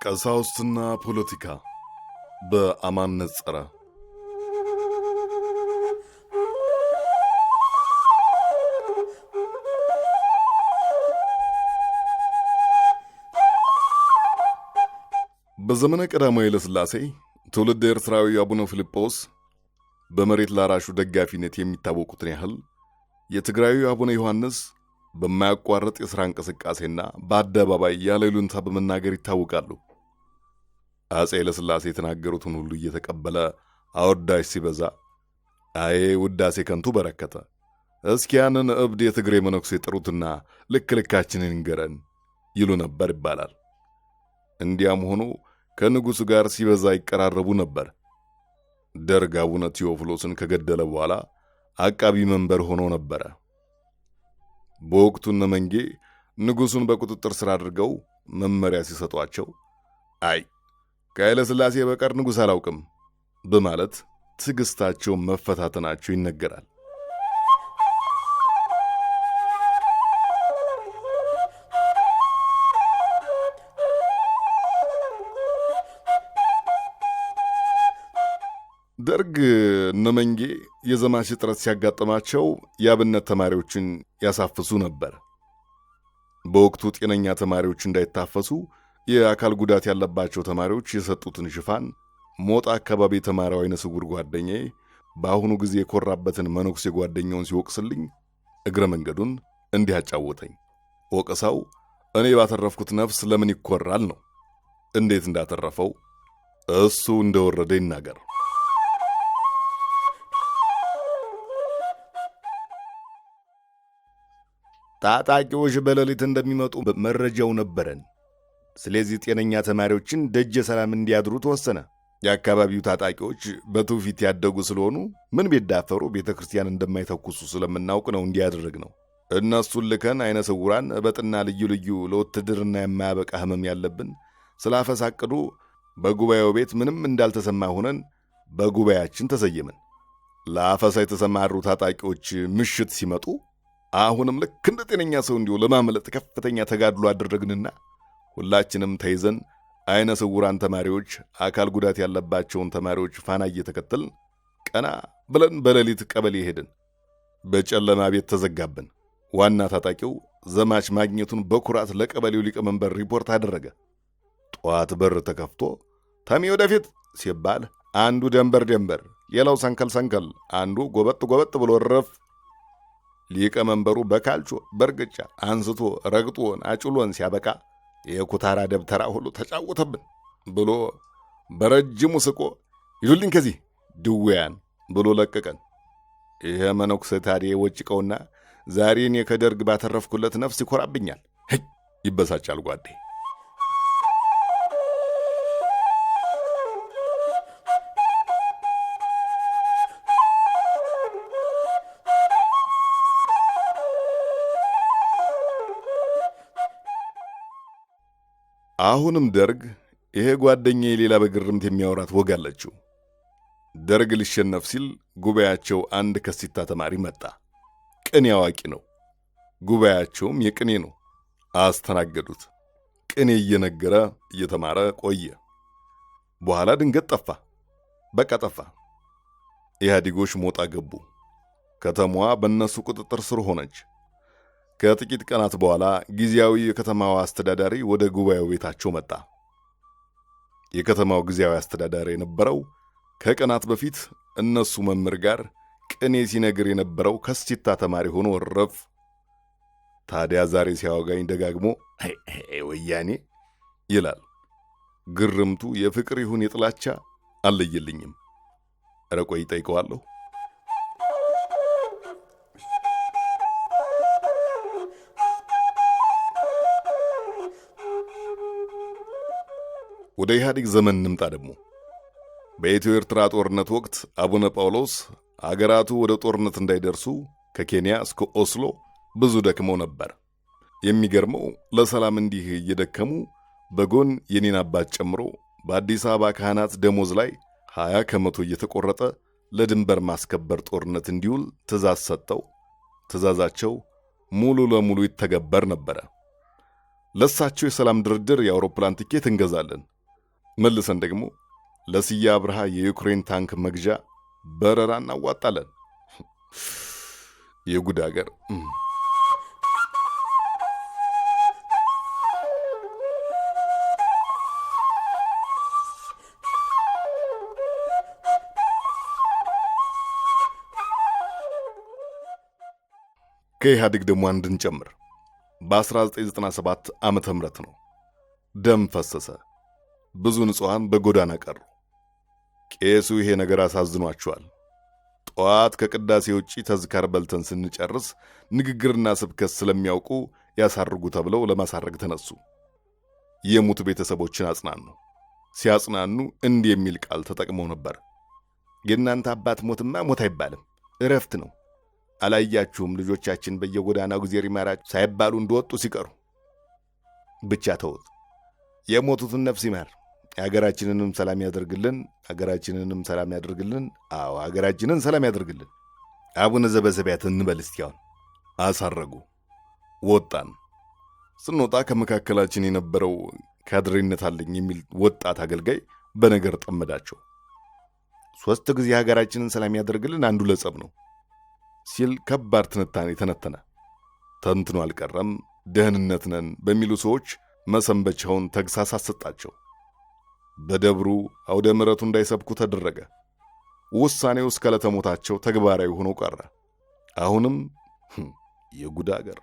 ቀሳውስትና ፖለቲካ በአማን ነጸረ። በዘመነ ቀዳማዊ ኃይለ ሥላሴ ትውልድ ኤርትራዊ አቡነ ፊልጶስ በመሬት ላራሹ ደጋፊነት የሚታወቁትን ያህል የትግራዩ አቡነ ዮሐንስ በማያቋርጥ የሥራ እንቅስቃሴና በአደባባይ ያለ ይሉኝታ በመናገር ይታወቃሉ። አፄ ኃይለ ሥላሴ የተናገሩትን ሁሉ እየተቀበለ አወዳሽ ሲበዛ አዬ ውዳሴ ከንቱ በረከተ፣ እስኪ ያንን እብድ የትግሬ መነኩሴ ጥሩትና ልክ ልካችንን ይንገረን ይሉ ነበር ይባላል። እንዲያም ሆኖ ከንጉሡ ጋር ሲበዛ ይቀራረቡ ነበር። ደርግ አቡነ ቴዎፍሎስን ከገደለ በኋላ አቃቢ መንበር ሆኖ ነበረ። በወቅቱ እነ መንጌ ንጉሡን በቁጥጥር ሥር አድርገው መመሪያ ሲሰጧቸው አይ ከኃይለ ሥላሴ በቀር ንጉሥ አላውቅም በማለት ትዕግሥታቸውን መፈታተናቸው ይነገራል። ደርግ እነ መንጌ የዘማች እጥረት ሲያጋጥማቸው የአብነት ተማሪዎችን ያሳፍሱ ነበር። በወቅቱ ጤነኛ ተማሪዎች እንዳይታፈሱ የአካል ጉዳት ያለባቸው ተማሪዎች የሰጡትን ሽፋን ሞጣ አካባቢ የተማረው አይነ ስውር ጓደኛዬ በአሁኑ ጊዜ የኮራበትን መነኩሴ ጓደኛውን ሲወቅስልኝ እግረ መንገዱን እንዲህ አጫወተኝ። ወቀሳው እኔ ባተረፍኩት ነፍስ ለምን ይኮራል ነው። እንዴት እንዳተረፈው እሱ እንደወረደ ይናገር። ታጣቂዎች በሌሊት እንደሚመጡ መረጃው ነበረን። ስለዚህ ጤነኛ ተማሪዎችን ደጀ ሰላም እንዲያድሩ ተወሰነ። የአካባቢው ታጣቂዎች በትውፊት ያደጉ ስለሆኑ ምን ቢዳፈሩ ቤተ ክርስቲያን እንደማይተኩሱ ስለምናውቅ ነው እንዲያደርግ ነው። እነሱን ልከን አይነ ስውራን እበጥና ልዩ ልዩ ለውትድርና የማያበቃ ህመም ያለብን ስላፈሳቅዱ በጉባኤው ቤት ምንም እንዳልተሰማ ሆነን በጉባኤያችን ተሰየምን። ለአፈሳ የተሰማሩ ታጣቂዎች ምሽት ሲመጡ አሁንም ልክ እንደ ጤነኛ ሰው እንዲሁ ለማምለጥ ከፍተኛ ተጋድሎ አደረግንና ሁላችንም ተይዘን አይነ ስውራን ተማሪዎች አካል ጉዳት ያለባቸውን ተማሪዎች ፋና እየተከተልን ቀና ብለን በሌሊት ቀበሌ ሄድን። በጨለማ ቤት ተዘጋብን። ዋና ታጣቂው ዘማች ማግኘቱን በኩራት ለቀበሌው ሊቀመንበር ሪፖርት አደረገ። ጠዋት በር ተከፍቶ ተሚ ወደፊት ሲባል አንዱ ደንበር ደንበር፣ ሌላው ሰንከል ሰንከል፣ አንዱ ጎበጥ ጎበጥ ብሎ ረፍ። ሊቀመንበሩ በካልቾ በርግጫ አንስቶ ረግጦን አጭሎን ሲያበቃ የኩታራ ደብተራ ሁሉ ተጫወተብን ብሎ በረጅሙ ስቆ ይሉልኝ ከዚህ ድውያን ብሎ ለቀቀን። ይሄ መነኩሴ ታዲያ ወጭቀውና ዛሬ እኔ ከደርግ ባተረፍኩለት ነፍስ ይኮራብኛል፣ ይበሳጫል ጓዴ። አሁንም ደርግ ይሄ ጓደኛዬ ሌላ በግርምት የሚያወራት ወግ አለችው። ደርግ ሊሸነፍ ሲል ጉባኤያቸው አንድ ከሲታ ተማሪ መጣ። ቅኔ አዋቂ ነው። ጉባኤያቸውም የቅኔ ነው። አስተናገዱት። ቅኔ እየነገረ እየተማረ ቆየ። በኋላ ድንገት ጠፋ። በቃ ጠፋ። ኢህአዴጎች ሞጣ ገቡ። ከተማዋ በእነሱ ቁጥጥር ስር ሆነች። ከጥቂት ቀናት በኋላ ጊዜያዊ የከተማዋ አስተዳዳሪ ወደ ጉባኤው ቤታቸው መጣ። የከተማው ጊዜያዊ አስተዳዳሪ የነበረው ከቀናት በፊት እነሱ መምህር ጋር ቅኔ ሲነግር የነበረው ከስቲታ ተማሪ ሆኖ ረፍ። ታዲያ ዛሬ ሲያወጋኝ ደጋግሞ ወያኔ ይላል። ግርምቱ የፍቅር ይሁን የጥላቻ አልለየልኝም። ኧረ ቆይ እጠይቀዋለሁ። ወደ ኢህአዴግ ዘመን እንምጣ ደግሞ። በኢትዮ ኤርትራ ጦርነት ወቅት አቡነ ጳውሎስ አገራቱ ወደ ጦርነት እንዳይደርሱ ከኬንያ እስከ ኦስሎ ብዙ ደክመው ነበር። የሚገርመው ለሰላም እንዲህ እየደከሙ በጎን የኔን አባት ጨምሮ በአዲስ አበባ ካህናት ደሞዝ ላይ 20 ከመቶ እየተቆረጠ ለድንበር ማስከበር ጦርነት እንዲውል ትእዛዝ ሰጠው። ትእዛዛቸው ሙሉ ለሙሉ ይተገበር ነበረ። ለሳቸው የሰላም ድርድር የአውሮፕላን ቲኬት እንገዛለን፣ መልሰን ደግሞ ለስዬ አብርሃ የዩክሬን ታንክ መግዣ በረራ እናዋጣለን። የጉድ አገር። ከኢህአዴግ ደግሞ አንድን ጨምር። በ1997 ዓመተ ምህረት ነው። ደም ፈሰሰ። ብዙ ንጹሐን በጎዳና ቀሩ። ቄሱ ይሄ ነገር አሳዝኗቸዋል። ጠዋት ከቅዳሴ ውጪ ተዝካር በልተን ስንጨርስ ንግግርና ስብከት ስለሚያውቁ ያሳርጉ ተብለው ለማሳረግ ተነሱ። የሙት ቤተሰቦችን አጽናኑ። ሲያጽናኑ እንዲህ የሚል ቃል ተጠቅመው ነበር። የእናንተ አባት ሞትማ ሞት አይባልም፣ እረፍት ነው። አላያችሁም ልጆቻችን በየጎዳናው ጊዜ ይማራችሁ ሳይባሉ እንደወጡ ሲቀሩ። ብቻ ተውት። የሞቱትን ነፍስ ይማር። ሀገራችንንም ሰላም ያደርግልን። ሀገራችንንም ሰላም ያደርግልን። አዎ ሀገራችንን ሰላም ያደርግልን። አቡነ ዘበሰማያት እንበል እስቲ። አሁን አሳረጉ። ወጣን። ስንወጣ ከመካከላችን የነበረው ካድሬነት አለኝ የሚል ወጣት አገልጋይ በነገር ጠመዳቸው። 3 ጊዜ ሀገራችንን ሰላም ያደርግልን፣ አንዱ ለጸብ ነው ሲል ከባድ ትንታኔ ተነተነ። ተንትኖ አልቀረም። ደህንነት ነን በሚሉ ሰዎች መሰንበቻውን ተግሳስ አሰጣቸው። በደብሩ አውደ ምሕረቱ እንዳይሰብኩ ተደረገ። ውሳኔው እስከ ዕለተ ሞታቸው ተግባራዊ ሆኖ ቀረ። አሁንም የጉድ አገር።